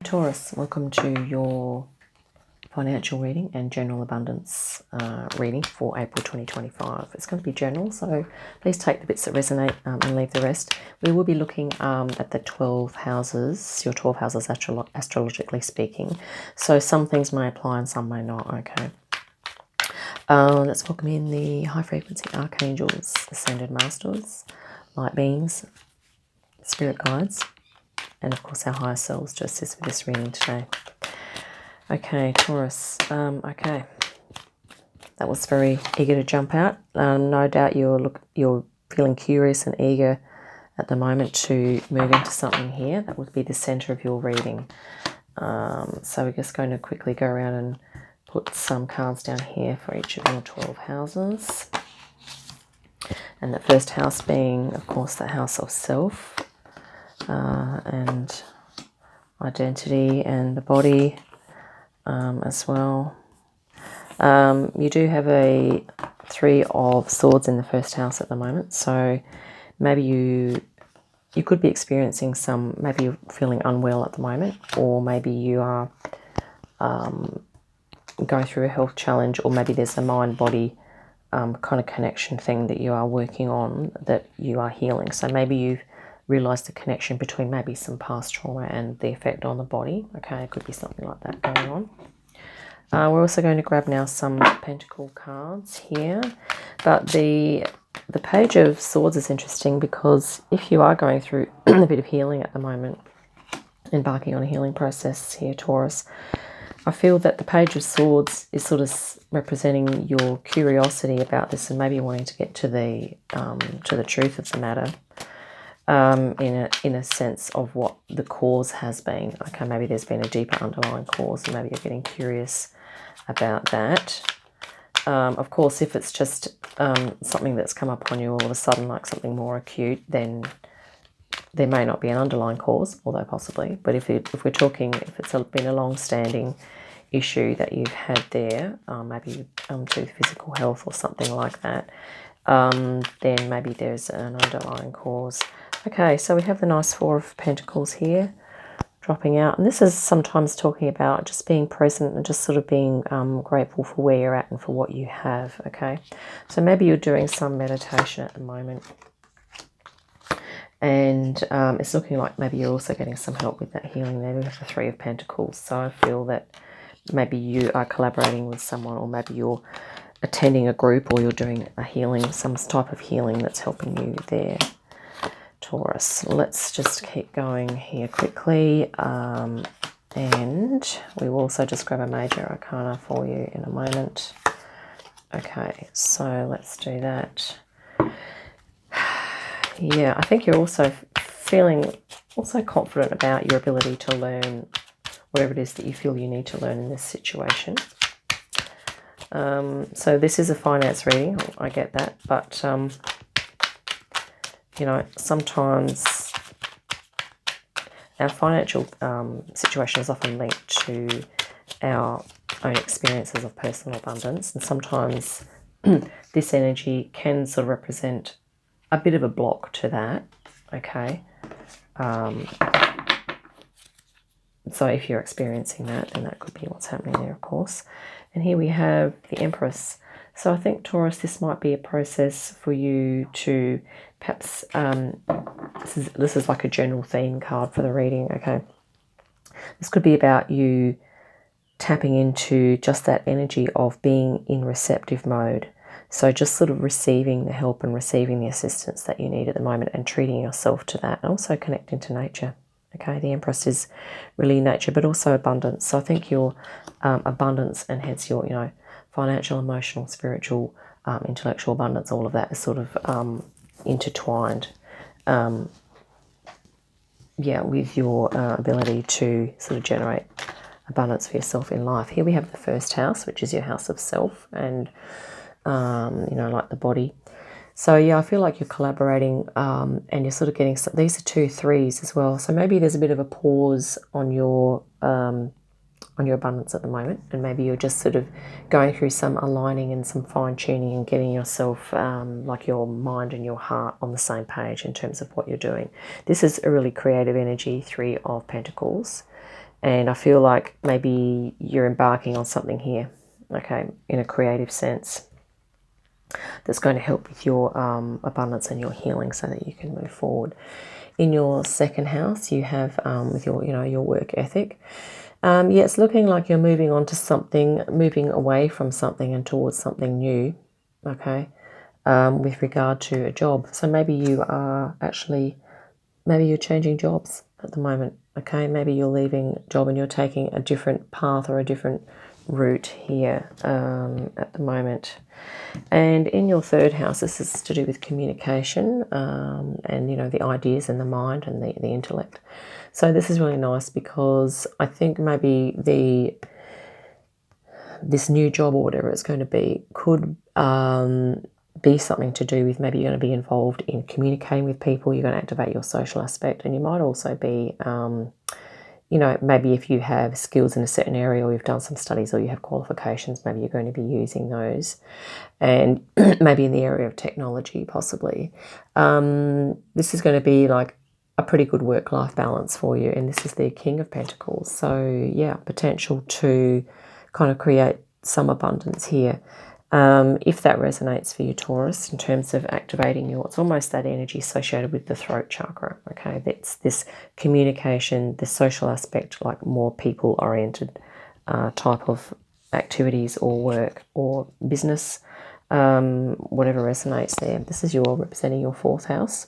Taurus, welcome to your financial reading and general abundance reading for April 2025. It's going to be general, so please take the bits that resonate and leave the rest. We will be looking at the 12 houses, your 12 houses astrologically speaking. So some things may apply and some may not, okay. Let's welcome in the high frequency archangels, ascended masters, light beings, spirit guides, and of course our higher selves to assist with this reading today. Okay, Taurus. Okay, that was very eager to jump out. No doubt you're feeling curious and eager at the moment to move into something here. That would be the center of your reading. So we're just going to quickly go around and put some cards down here for each of your 12 houses. And the first house being, of course, the house of self and identity and the body as well. You do have a 3 of Swords in the first house at the moment, so maybe you could be experiencing maybe you're feeling unwell at the moment, or maybe you are going through a health challenge, or maybe there's a mind-body kind of connection thing that you are working on that you are healing. So maybe you've realised the connection between maybe some past trauma and the effect on the body. Okay, it could be something like that going on. We're also going to grab now some Pentacle cards here, but the Page of Swords is interesting because if you are going through a bit of healing at the moment, embarking on a healing process here, Taurus, I feel that the Page of Swords is sort of representing your curiosity about this and maybe wanting to get to the truth of the matter. In a sense of what the cause has been. Okay, maybe there's been a deeper underlying cause and maybe you're getting curious about that. Of course, if it's just something that's come up on you all of a sudden, like something more acute, then there may not be an underlying cause, although possibly. But if we're talking, if it's been a long-standing issue that you've had there, maybe to physical health or something like that, then maybe there's an underlying cause. Okay, so we have the nice 4 of Pentacles here dropping out. And this is sometimes talking about just being present and just sort of being grateful for where you're at and for what you have, okay? So maybe you're doing some meditation at the moment. And it's looking like maybe you're also getting some help with that healing there. We have the 3 of Pentacles. So I feel that maybe you are collaborating with someone, or maybe you're attending a group, or you're doing a healing, some type of healing that's helping you there, Taurus. Let's just keep going here quickly, and we will also just grab a major arcana for you in a moment. Okay, so let's do that. Yeah, I think you're also feeling confident about your ability to learn whatever it is that you feel you need to learn in this situation. So this is a finance reading, I get that, but you know, sometimes our financial situation is often linked to our own experiences of personal abundance, and sometimes this energy can sort of represent a bit of a block to that, okay? So if you're experiencing that, then that could be what's happening there, of course. And here we have the Empress. So I think, Taurus, this might be a process for you to perhaps, this is like a general theme card for the reading, okay? This could be about you tapping into just that energy of being in receptive mode. So just sort of receiving the help and receiving the assistance that you need at the moment and treating yourself to that, and also connecting to nature. Okay, the Empress is really nature, but also abundance. So I think your abundance, and hence your, you know, financial, emotional, spiritual, intellectual abundance, all of that is sort of intertwined, with your ability to sort of generate abundance for yourself in life. Here we have the first house, which is your house of self, and you know, like the body. So yeah, I feel like you're collaborating, and you're sort of getting these are 2 3s as well. So maybe there's a bit of a pause on your abundance at the moment, and maybe you're just sort of going through some aligning and some fine tuning and getting yourself, like your mind and your heart, on the same page in terms of what you're doing. This is a really creative energy, 3 of Pentacles, And I feel like maybe you're embarking on something here, okay, in a creative sense, that's going to help with your abundance and your healing so that you can move forward. In your second house, you have with your, your work ethic. Yeah, it's looking like you're moving on to something, moving away from something and towards something new, okay, with regard to a job. So maybe you are actually, maybe you're changing jobs at the moment, okay? Maybe you're leaving a job and you're taking a different path or a different route here at the moment. And in your third house, this is to do with communication and, the ideas and the mind and the intellect. So this is really nice because I think maybe this new job or whatever it's going to be could be something to do with, maybe you're going to be involved in communicating with people, you're going to activate your social aspect, and you might also be, maybe if you have skills in a certain area or you've done some studies or you have qualifications, maybe you're going to be using those, and maybe in the area of technology possibly. This is going to be like a pretty good work-life balance for you, and this is the King of Pentacles. So yeah, potential to kind of create some abundance here. If that resonates for you, Taurus, in terms of activating it's almost that energy associated with the throat chakra, okay? That's this communication, the social aspect, like more people-oriented type of activities or work or business, whatever resonates there. This is your representing your fourth house,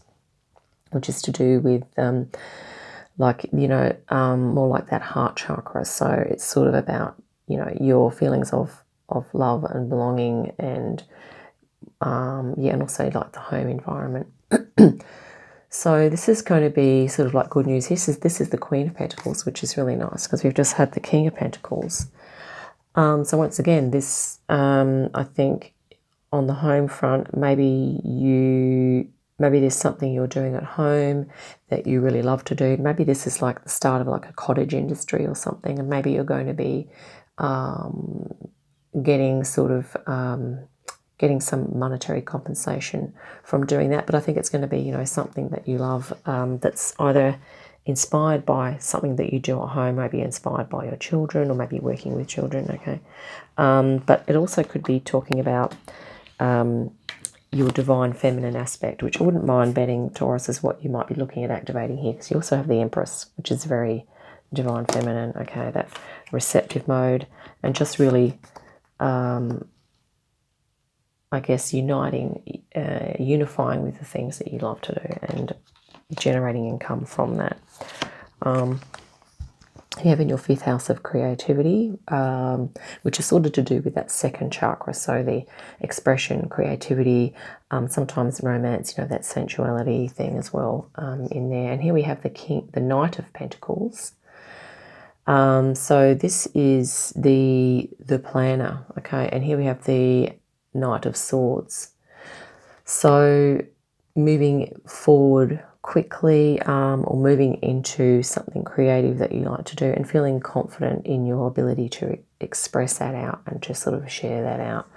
which is to do with more like that heart chakra. So it's sort of about, your feelings of love and belonging and, and also like the home environment. So this is going to be sort of like good news. This is the Queen of Pentacles, which is really nice because we've just had the King of Pentacles. So once again, this, I think on the home front, maybe there's something you're doing at home that you really love to do. Maybe this is like the start of like a cottage industry or something, and maybe you're going to be getting some monetary compensation from doing that. But I think it's going to be, something that you love, that's either inspired by something that you do at home, maybe inspired by your children or maybe working with children, okay? But it also could be talking about your divine feminine aspect, which I wouldn't mind betting, Taurus, is what you might be looking at activating here, because you also have the Empress, which is very divine feminine, okay, that receptive mode, and just really, I guess, unifying with the things that you love to do and generating income from that. You have in your fifth house of creativity, which is sort of to do with that second chakra, so the expression, creativity, sometimes romance, that sensuality thing as well in there. And here we have the Knight of Pentacles. So this is the planner, okay, and here we have the Knight of Swords. So moving forward quickly, or moving into something creative that you like to do and feeling confident in your ability to express that out and to sort of share that out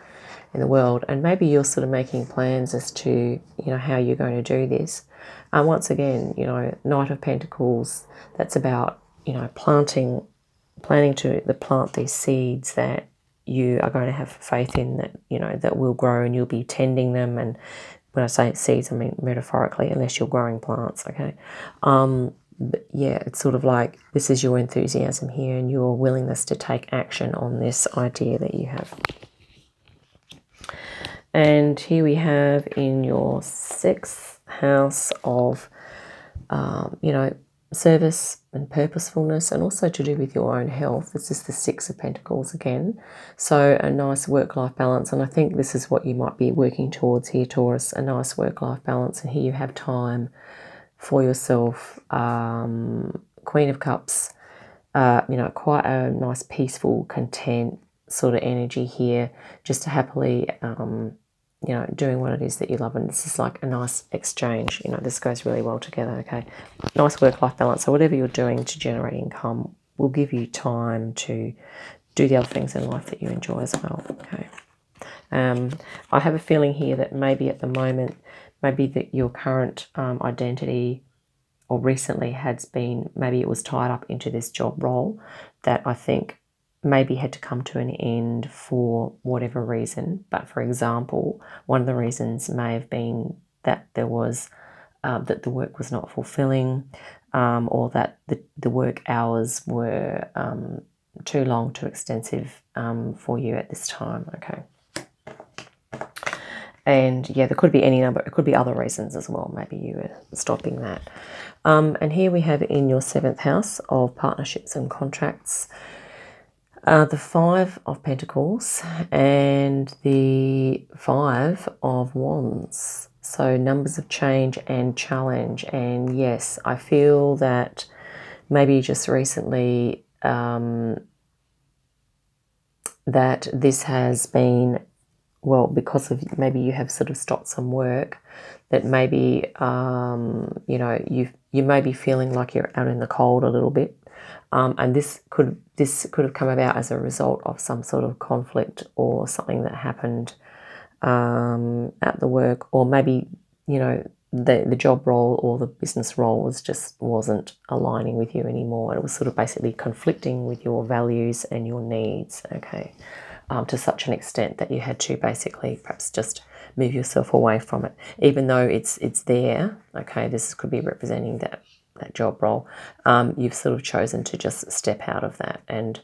in the world. And maybe you're sort of making plans as to, how you're going to do this. Once again, Knight of Pentacles, that's about, planning to plant these seeds that you are going to have faith in, that, that will grow, and you'll be tending them. And when I say seeds, I mean metaphorically, unless you're growing plants, okay? But yeah, it's sort of like this is your enthusiasm here and your willingness to take action on this idea that you have. And here we have in your sixth house of, service and purposefulness, and also to do with your own health. This is the Six of Pentacles again. So a nice work-life balance, and I think this is what you might be working towards here, Taurus, a nice work-life balance. And here you have time for yourself, Queen of Cups, quite a nice, peaceful, content sort of energy here, just to happily, doing what it is that you love. And this is like a nice exchange. This goes really well together, okay? Nice work-life balance. So whatever you're doing to generate income will give you time to do the other things in life that you enjoy as well, okay? I have a feeling here that maybe at the moment, maybe that your current identity or recently has been, maybe it was tied up into this job role that I think maybe had to come to an end for whatever reason. But for example, one of the reasons may have been that there was that the work was not fulfilling, or that the work hours were too long, too extensive for you at this time. Okay. And yeah, there could be any number, it could be other reasons as well. Maybe you were stopping that. And here we have in your 7th house of partnerships and contracts, the 5 of Pentacles and the 5 of Wands. So numbers of change and challenge. And yes, I feel that maybe just recently that this has been, well, because of maybe you have sort of stopped some work, that maybe, you know, you may be feeling like you're out in the cold a little bit. And this could have come about as a result of some sort of conflict or something that happened at the work, or maybe, you know, the job role or the business role wasn't aligning with you anymore. It was sort of basically conflicting with your values and your needs, okay, to such an extent that you had to basically perhaps just move yourself away from it, even though it's there, okay. This could be representing that job role. You've sort of chosen to just step out of that, and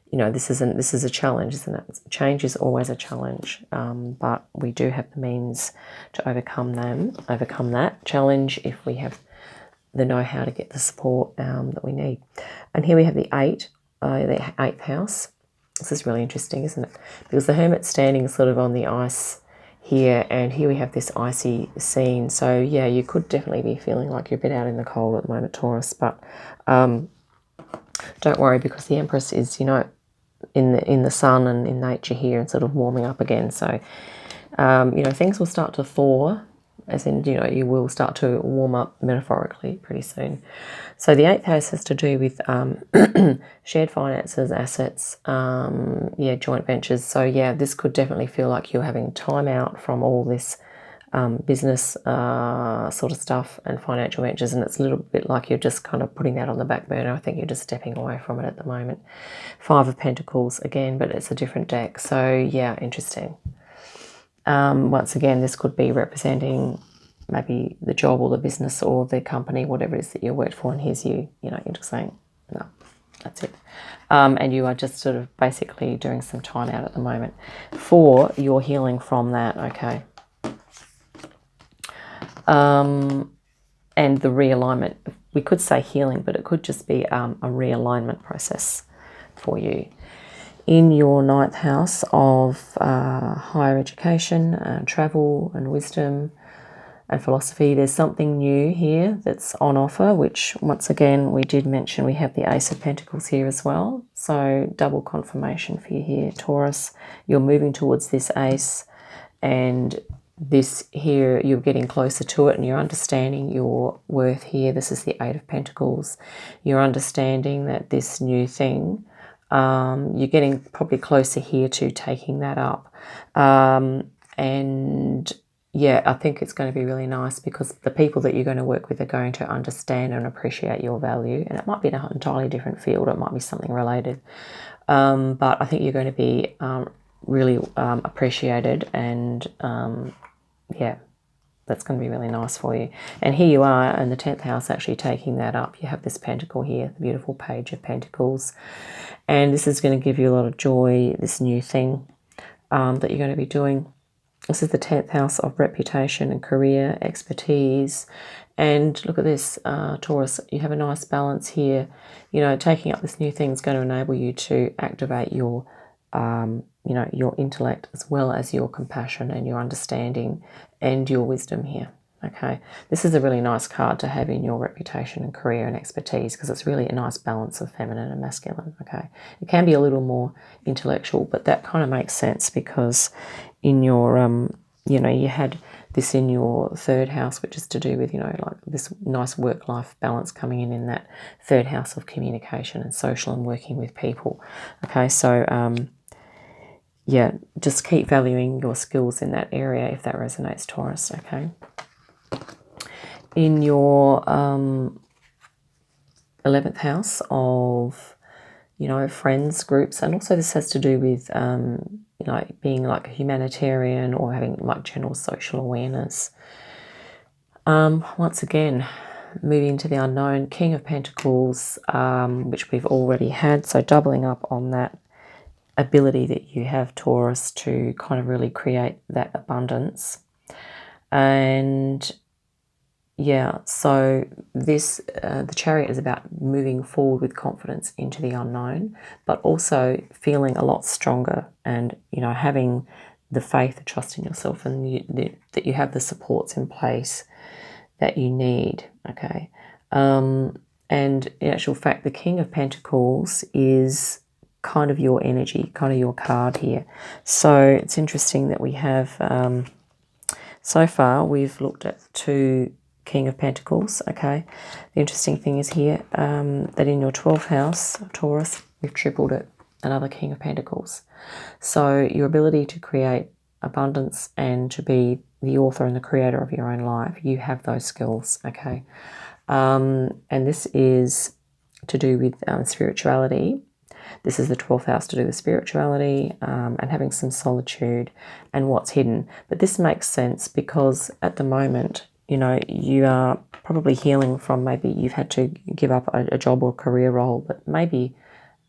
you know, this is a challenge, isn't it? Change is always a challenge, but we do have the means to overcome that challenge if we have the know-how to get the support that we need. And here we have the 8th house. This is really interesting, isn't it? Because the Hermit's standing sort of on the ice here, and here we have this icy scene. So yeah, you could definitely be feeling like you're a bit out in the cold at the moment, Taurus, but don't worry, because the Empress is, you know, in the sun and in nature here, and sort of warming up again. So you know, things will start to thaw, as in, you know, you will start to warm up metaphorically pretty soon. So the 8th house has to do with shared finances, assets, yeah, joint ventures. So yeah, this could definitely feel like you're having time out from all this business sort of stuff and financial ventures, and it's a little bit like you're just kind of putting that on the back burner. I think you're just stepping away from it at the moment. 5 of Pentacles again, but it's a different deck. So yeah, interesting. Once again, this could be representing maybe the job or the business or the company, whatever it is that you worked for, and here's you know, you're just saying, no, that's it. And you are just sort of basically doing some time out at the moment for your healing from that, okay. And the realignment, we could say healing, but it could just be a realignment process for you. In your 9th house of higher education, travel and wisdom and philosophy, there's something new here that's on offer, which once again, we did mention we have the Ace of Pentacles here as well. So double confirmation for you here, Taurus. You're moving towards this Ace, and this here, you're getting closer to it, and you're understanding your worth here. This is the 8 of Pentacles. You're understanding that this new thing, you're getting probably closer here to taking that up. And yeah, I think it's going to be really nice, because the people that you're going to work with are going to understand and appreciate your value. And it might be in an entirely different field. It might be something related. But I think you're going to be really appreciated, and yeah, that's going to be really nice for you. And here you are in the 10th house actually taking that up. You have this pentacle here, the beautiful Page of Pentacles. And this is going to give you a lot of joy, this new thing that you're going to be doing. This is the 10th house of reputation and career, expertise. And look at this, Taurus, you have a nice balance here. You know, taking up this new thing is going to enable you to activate your you know, your intellect, as well as your compassion and your understanding and your wisdom here, okay? This is a really nice card to have in your reputation and career and expertise, because it's really a nice balance of feminine and masculine, okay? It can be a little more intellectual, but that kind of makes sense, because in your, you know, you had this in your 3rd house, which is to do with, you know, like this nice work-life balance coming in that 3rd house of communication and social and working with people, okay? So, yeah, just keep valuing your skills in that area if that resonates, Taurus, okay? In your 11th house of, you know, friends, groups. And also this has to do with, you know, being like a humanitarian or having like general social awareness. Once again, moving to the unknown, King of Pentacles, which we've already had. So doubling up on that ability that you have, Taurus, to kind of really create that abundance. And yeah, so this, the Chariot is about moving forward with confidence into the unknown, but also feeling a lot stronger and, you know, having the faith, trust in yourself, and that you have the supports in place that you need, okay? And in actual fact, the King of Pentacles is kind of your energy, kind of your card here. So it's interesting that we have, so far we've looked at 2 King of Pentacles, okay? The interesting thing is here that in your 12th house, Taurus, we've tripled it, another King of Pentacles. So your ability to create abundance and to be the author and the creator of your own life, you have those skills, okay? And this is to do with spirituality. This is the 12th house to do with spirituality and having some solitude and what's hidden. But this makes sense because at the moment, you know, you are probably healing from, maybe you've had to give up a job or career role, but maybe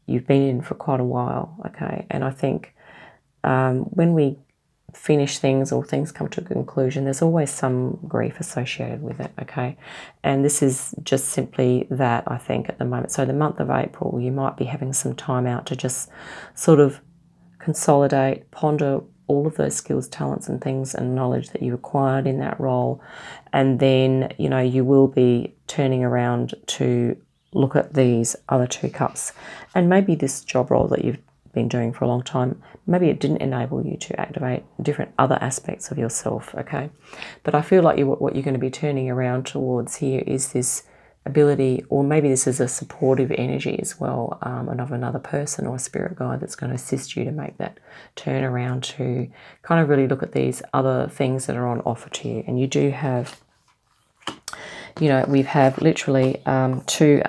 you've been in for quite a while, okay? And I think when we finish things or things come to a conclusion, there's always some grief associated with it, okay? And this is just simply that, I think, at the moment. So the month of April, you might be having some time out to just sort of consolidate, ponder all of those skills, talents and things and knowledge that you acquired in that role. And then, you know, you will be turning around to look at these other 2 cups. And maybe this job role that you've been doing for a long time, maybe it didn't enable you to activate different other aspects of yourself, okay? But I feel like what you're going to be turning around towards here is this ability, or maybe this is a supportive energy as well, and of another person or a spirit guide that's going to assist you to make that turn around to kind of really look at these other things that are on offer to you. And you do have, you know, we have literally 2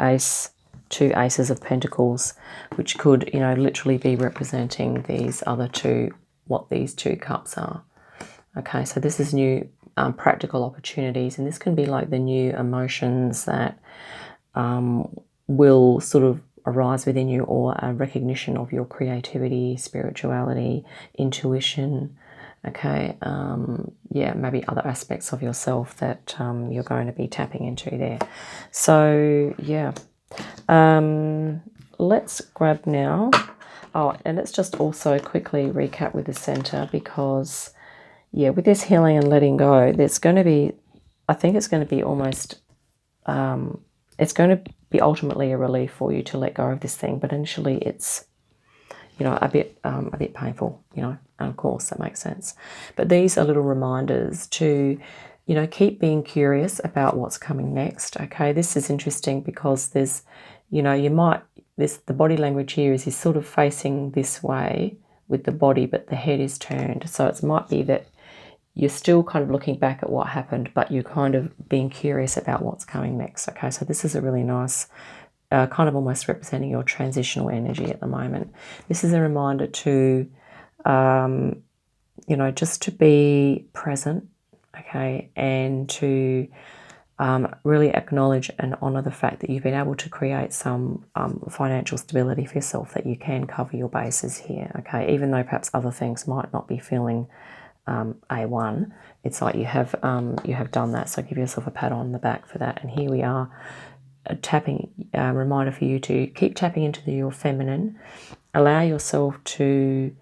aces of pentacles, which could, you know, literally be representing these other 2, what these 2 cups are. Okay, so this is new practical opportunities, and this can be like the new emotions that will sort of arise within you, or a recognition of your creativity, spirituality, intuition, okay? Yeah, maybe other aspects of yourself that you're going to be tapping into there. So, yeah. Let's grab now. Oh, and let's just also quickly recap with the center, because, yeah, with this healing and letting go, there's going to be, I think it's going to be almost, it's going to be ultimately a relief for you to let go of this thing. But initially it's, you know, a bit painful, you know, and of course that makes sense. But these are little reminders to, you know, keep being curious about what's coming next, okay? This is interesting because there's, you know, you might, the body language here is sort of facing this way with the body, but the head is turned. So it might be that you're still kind of looking back at what happened, but you're kind of being curious about what's coming next, okay? So this is a really nice, kind of almost representing your transitional energy at the moment. This is a reminder to, you know, just to be present, okay, and to really acknowledge and honour the fact that you've been able to create some financial stability for yourself, that you can cover your bases here, okay, even though perhaps other things might not be feeling A1. It's like you have done that, so give yourself a pat on the back for that. And here we are, tapping, reminder for you to keep tapping into your feminine. Allow yourself to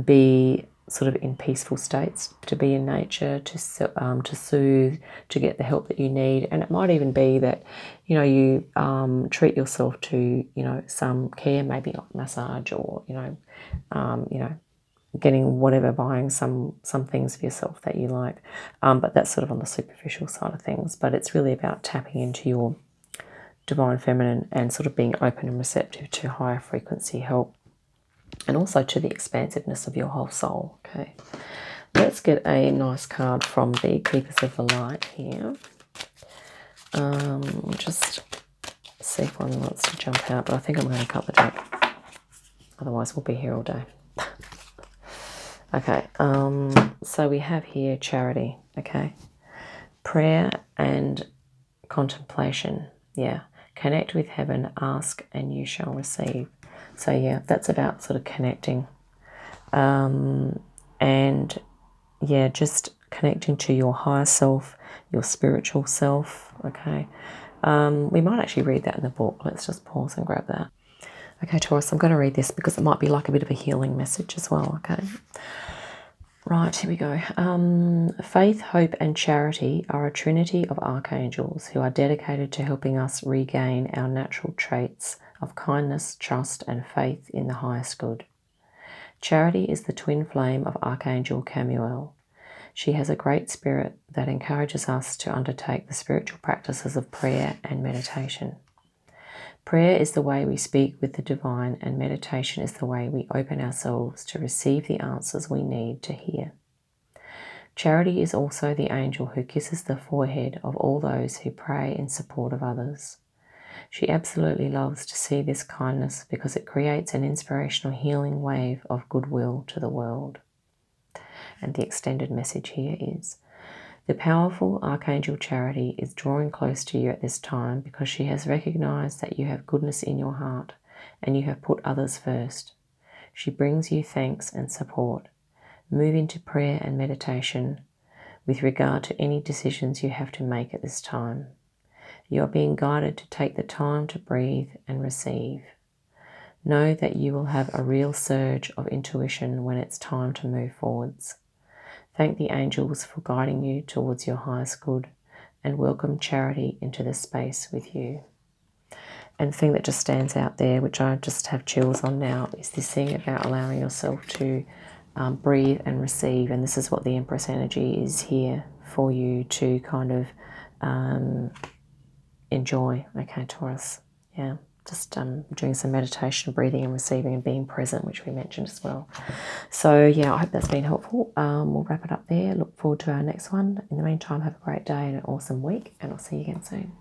be sort of in peaceful states, to be in nature, to soothe, to get the help that you need. And it might even be that, you know, you treat yourself to, you know, some care, maybe like massage, or, you know, getting whatever, buying some things for yourself that you like. But that's sort of on the superficial side of things. But it's really about tapping into your divine feminine and sort of being open and receptive to higher frequency help, and also to the expansiveness of your whole soul. Okay, let's get a nice card from the Keepers of the Light here. Just see if one wants to jump out, but I think I'm going to cut the deck. Otherwise, we'll be here all day. Okay, so we have here charity, okay? Prayer and contemplation, yeah. Connect with heaven, ask, and you shall receive. So, yeah, that's about sort of connecting. And, yeah, just connecting to your higher self, your spiritual self, okay? We might actually read that in the book. Let's just pause and grab that. Okay, Taurus, I'm going to read this because it might be like a bit of a healing message as well, okay? Right, here we go. Faith, hope, and charity are a trinity of archangels who are dedicated to helping us regain our natural traits of kindness, trust, and faith in the highest good. Charity is the twin flame of Archangel Camuel. She has a great spirit that encourages us to undertake the spiritual practices of prayer and meditation. Prayer is the way we speak with the divine, and meditation is the way we open ourselves to receive the answers we need to hear. Charity is also the angel who kisses the forehead of all those who pray in support of others. She absolutely loves to see this kindness because it creates an inspirational healing wave of goodwill to the world. And the extended message here is, the powerful Archangel Charity is drawing close to you at this time because she has recognized that you have goodness in your heart and you have put others first. She brings you thanks and support. Move into prayer and meditation with regard to any decisions you have to make at this time. You are being guided to take the time to breathe and receive. Know that you will have a real surge of intuition when it's time to move forwards. Thank the angels for guiding you towards your highest good and welcome charity into this space with you. And the thing that just stands out there, which I just have chills on now, is this thing about allowing yourself to breathe and receive. And this is what the Empress energy is here for you to kind of enjoy. Okay, Taurus. Yeah. Just doing some meditation, breathing and receiving and being present, which we mentioned as well. So, yeah, I hope that's been helpful. We'll wrap it up there. Look forward to our next one. In the meantime, have a great day and an awesome week, and I'll see you again soon.